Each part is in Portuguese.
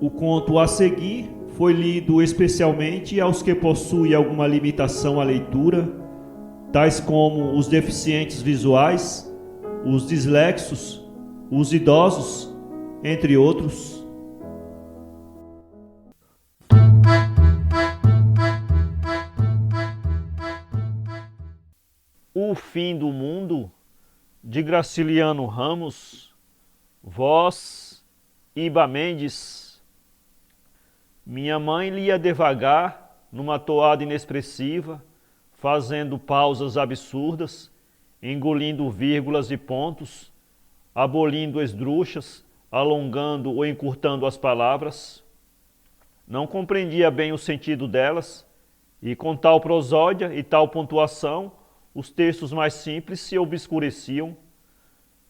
O conto a seguir foi lido especialmente aos que possuem alguma limitação à leitura, tais como os deficientes visuais, os dislexos, os idosos, entre outros. O Fim do Mundo, de Graciliano Ramos, voz Iba Mendes. Minha mãe lia devagar, numa toada inexpressiva, fazendo pausas absurdas, engolindo vírgulas e pontos, abolindo esdrúxulas, alongando ou encurtando as palavras. Não compreendia bem o sentido delas, e com tal prosódia e tal pontuação, os textos mais simples se obscureciam.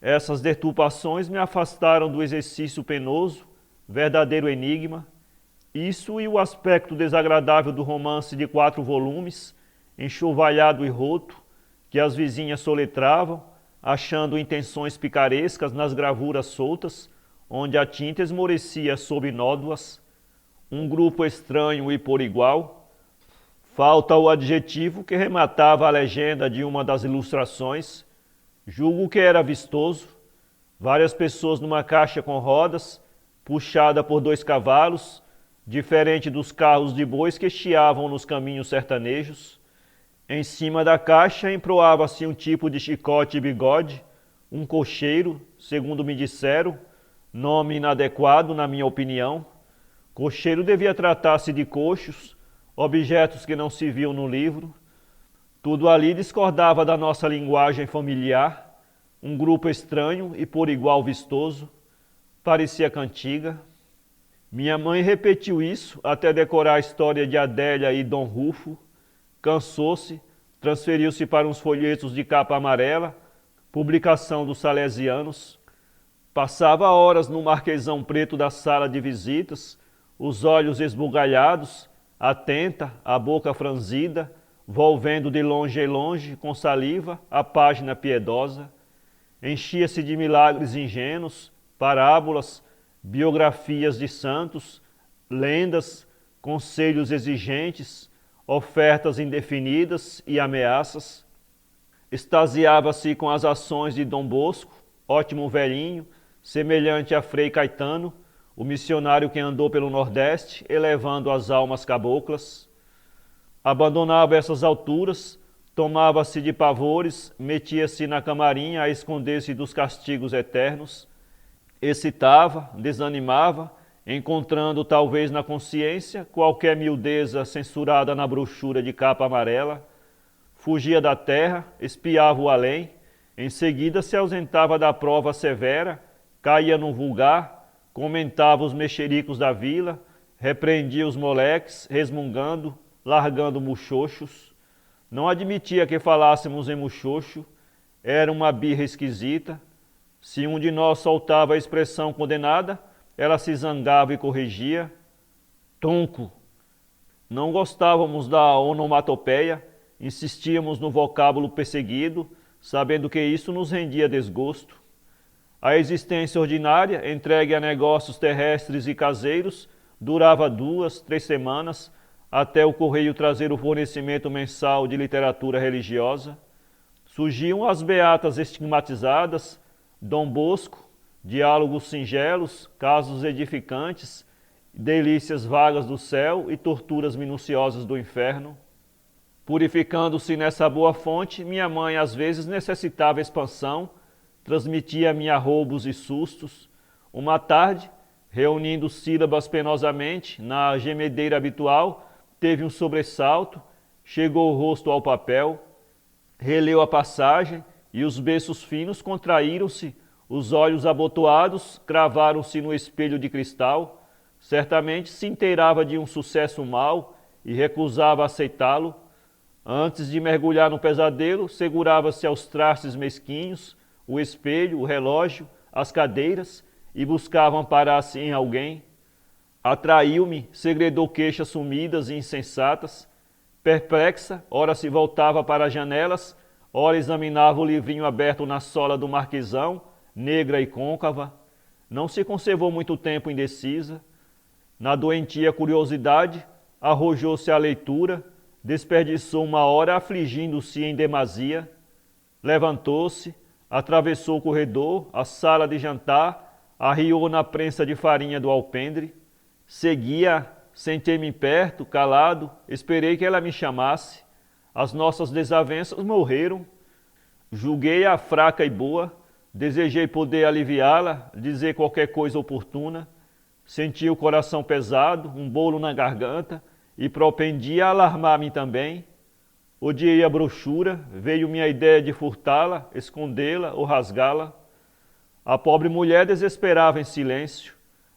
Essas deturpações me afastaram do exercício penoso, verdadeiro enigma. Isso e o aspecto desagradável do romance de 4 volumes, enxovalhado e roto, que as vizinhas soletravam, achando intenções picarescas nas gravuras soltas, onde a tinta esmorecia sob nódoas. Um grupo estranho e por igual. Falta o adjetivo que rematava a legenda de uma das ilustrações. Julgo que era vistoso. Várias pessoas numa caixa com rodas, puxada por 2 cavalos, diferente dos carros de bois que chiavam nos caminhos sertanejos. Em cima da caixa emproava-se um tipo de chicote e bigode, um cocheiro, segundo me disseram, nome inadequado na minha opinião. Cocheiro devia tratar-se de coxos, objetos que não se viam no livro. Tudo ali discordava da nossa linguagem familiar, um grupo estranho e por igual vistoso, parecia cantiga. Minha mãe repetiu isso até decorar a história de Adélia e Dom Rufo, cansou-se, transferiu-se para uns folhetos de capa amarela, publicação dos Salesianos. Passava horas no marquesão preto da sala de visitas, os olhos esbugalhados, atenta, a boca franzida, volvendo de longe em longe, com saliva, a página piedosa. Enchia-se de milagres ingênuos, parábolas, biografias de santos, lendas, conselhos exigentes, ofertas indefinidas e ameaças. Extasiava-se com as ações de Dom Bosco, ótimo velhinho, semelhante a Frei Caetano, o missionário que andou pelo Nordeste, elevando as almas caboclas. Abandonava essas alturas, tomava-se de pavores, metia-se na camarinha a esconder-se dos castigos eternos, excitava, desanimava, encontrando talvez na consciência qualquer miudeza censurada na brochura de capa amarela, fugia da terra, espiava o além, em seguida se ausentava da prova severa, caía num vulgar, comentava os mexericos da vila, repreendia os moleques, resmungando, largando muxoxos. Não admitia que falássemos em muxoxo, era uma birra esquisita. Se um de nós soltava a expressão condenada, ela se zangava e corrigia. Tonco. Não gostávamos da onomatopeia, insistíamos no vocábulo perseguido, sabendo que isso nos rendia desgosto. A existência ordinária, entregue a negócios terrestres e caseiros, durava 2, 3 semanas, até o correio trazer o fornecimento mensal de literatura religiosa. Surgiam as beatas estigmatizadas, Dom Bosco, diálogos singelos, casos edificantes, delícias vagas do céu e torturas minuciosas do inferno. Purificando-se nessa boa fonte, minha mãe às vezes necessitava expansão, transmitia-me arroubos e sustos. Uma tarde, reunindo sílabas penosamente, na gemedeira habitual, teve um sobressalto, chegou o rosto ao papel, releu a passagem e os beiços finos contraíram-se, os olhos abotoados cravaram-se no espelho de cristal. Certamente se inteirava de um sucesso mau e recusava aceitá-lo. Antes de mergulhar no pesadelo, segurava-se aos trastes mesquinhos, o espelho, o relógio, as cadeiras, e buscava amparar-se em alguém. Atraiu-me, segredou queixas sumidas e insensatas. Perplexa, ora se voltava para as janelas, ora examinava o livrinho aberto na sola do marquesão, negra e côncava. Não se conservou muito tempo indecisa. Na doentia curiosidade, arrojou-se à leitura, desperdiçou uma hora afligindo-se em demasia, levantou-se, atravessou o corredor, a sala de jantar, arriou na prensa de farinha do alpendre, seguia, sentei-me perto, calado, esperei que ela me chamasse, as nossas desavenças morreram, julguei-a fraca e boa, desejei poder aliviá-la, dizer qualquer coisa oportuna, senti o coração pesado, um bolo na garganta, e propendi a alarmar-me também. Odiei a brochura, veio-me a ideia de furtá-la, escondê-la ou rasgá-la. A pobre mulher desesperava em silêncio,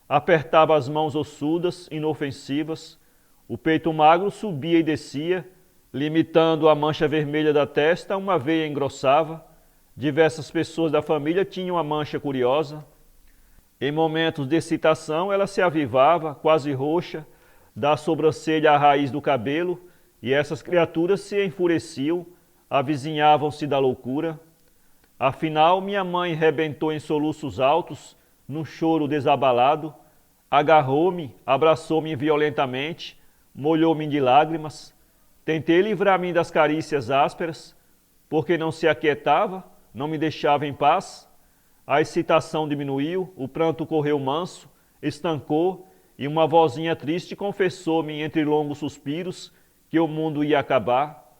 apertava as mãos ossudas, inofensivas, o peito magro subia e descia, limitando a mancha vermelha da testa, uma veia engrossava. Diversas pessoas da família tinham a mancha curiosa. Em momentos de excitação, ela se avivava, quase roxa, da sobrancelha à raiz do cabelo, e essas criaturas se enfureciam, avizinhavam-se da loucura. Afinal, minha mãe rebentou em soluços altos, num choro desabalado, agarrou-me, abraçou-me violentamente, molhou-me de lágrimas. Tentei livrar-me das carícias ásperas, porque não se aquietava, não me deixava em paz. A excitação diminuiu, o pranto correu manso, estancou, e uma vozinha triste confessou-me entre longos suspiros que o mundo ia acabar.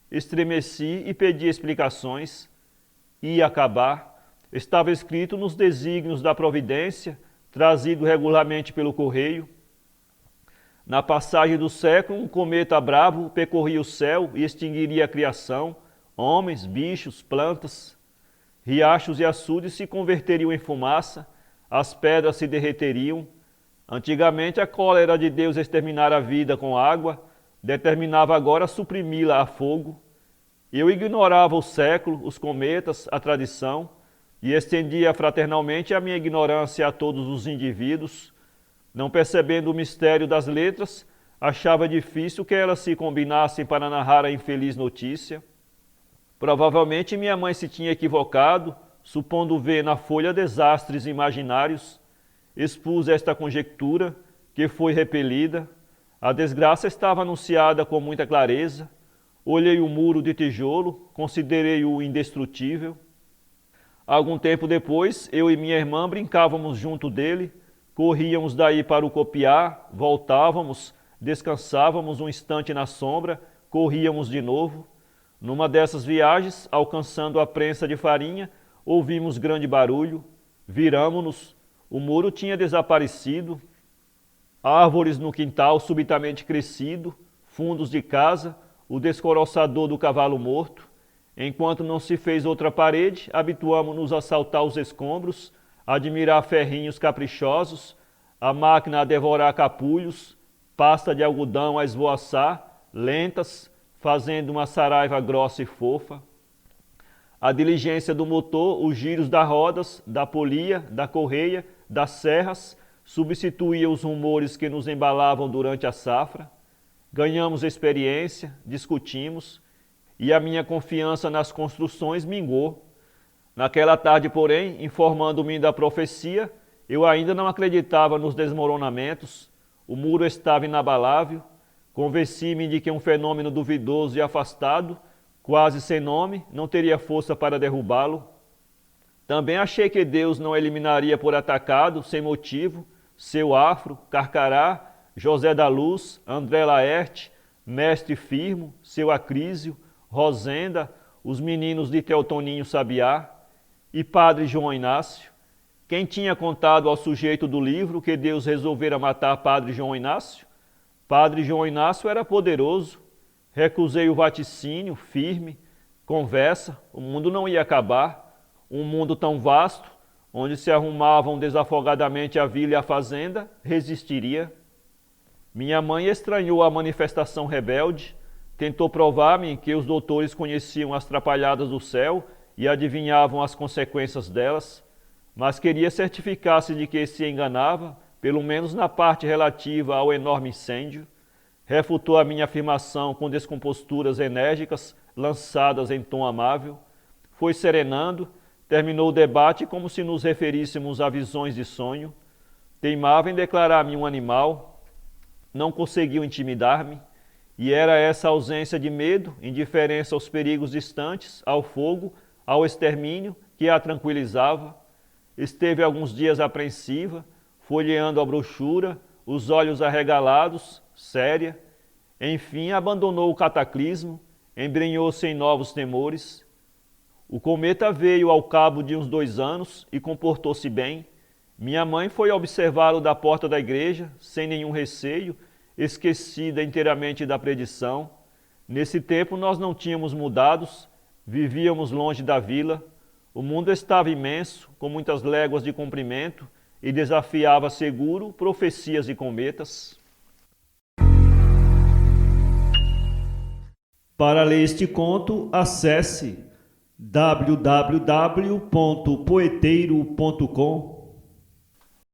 Estremeci e pedi explicações. Ia acabar. Estava escrito nos desígnios da providência, trazido regularmente pelo correio. Na passagem do século, um cometa bravo percorria o céu e extinguiria a criação, homens, bichos, plantas. Riachos e açudes se converteriam em fumaça, as pedras se derreteriam. Antigamente a cólera de Deus exterminara a vida com água, determinava agora suprimi-la a fogo. Eu ignorava o século, os cometas, a tradição, e estendia fraternalmente a minha ignorância a todos os indivíduos. Não percebendo o mistério das letras, achava difícil que elas se combinassem para narrar a infeliz notícia. Provavelmente minha mãe se tinha equivocado, supondo ver na folha desastres imaginários. Expus esta conjectura, que foi repelida. A desgraça estava anunciada com muita clareza. Olhei o muro de tijolo, considerei-o indestrutível. Algum tempo depois, eu e minha irmã brincávamos junto dele, corríamos daí para o copiar, voltávamos, descansávamos um instante na sombra, corríamos de novo. Numa dessas viagens, alcançando a prensa de farinha, ouvimos grande barulho, viramo-nos, o muro tinha desaparecido, árvores no quintal subitamente crescido, fundos de casa, o descoroçador do cavalo morto. Enquanto não se fez outra parede, habituamo-nos a saltar os escombros, a admirar ferrinhos caprichosos, a máquina a devorar capulhos, pasta de algodão a esvoaçar, lentas, fazendo uma saraiva grossa e fofa. A diligência do motor, os giros das rodas, da polia, da correia, das serras, substituía os rumores que nos embalavam durante a safra. Ganhamos experiência, discutimos, e a minha confiança nas construções mingou. Naquela tarde, porém, informando-me da profecia, eu ainda não acreditava nos desmoronamentos. O muro estava inabalável. Convenci-me de que um fenômeno duvidoso e afastado, quase sem nome, não teria força para derrubá-lo. Também achei que Deus não eliminaria por atacado, sem motivo, seu Afro, Carcará, José da Luz, André Laerte, Mestre Firmo, seu Acrísio, Rosenda, os meninos de Teotoninho Sabiá e Padre João Inácio. Quem tinha contado ao sujeito do livro que Deus resolvera matar Padre João Inácio? Padre João Inácio era poderoso. Recusei o vaticínio, firme, conversa, o mundo não ia acabar. Um mundo tão vasto, onde se arrumavam desafogadamente a vila e a fazenda, resistiria. Minha mãe estranhou a manifestação rebelde, tentou provar-me que os doutores conheciam as trapalhadas do céu e adivinhavam as consequências delas, mas queria certificar-se de que se enganava, pelo menos na parte relativa ao enorme incêndio. Refutou a minha afirmação com descomposturas enérgicas lançadas em tom amável. Foi serenando, terminou o debate como se nos referíssemos a visões de sonho. Teimava em declarar-me um animal. não conseguiu intimidar-me, e era essa ausência de medo, indiferença aos perigos distantes, ao fogo, ao extermínio, que a tranquilizava. Esteve alguns dias apreensiva, folheando a brochura, os olhos arregalados, séria. Enfim, abandonou o cataclismo, embrenhou-se em novos temores. O cometa veio ao cabo de uns 2 anos e comportou-se bem. Minha mãe foi observá-lo da porta da igreja, sem nenhum receio, esquecida inteiramente da predição. Nesse tempo nós não tínhamos mudados, vivíamos longe da vila. O mundo estava imenso, com muitas léguas de comprimento, e desafiava seguro profecias de cometas. Para ler este conto, acesse www.poeteiro.com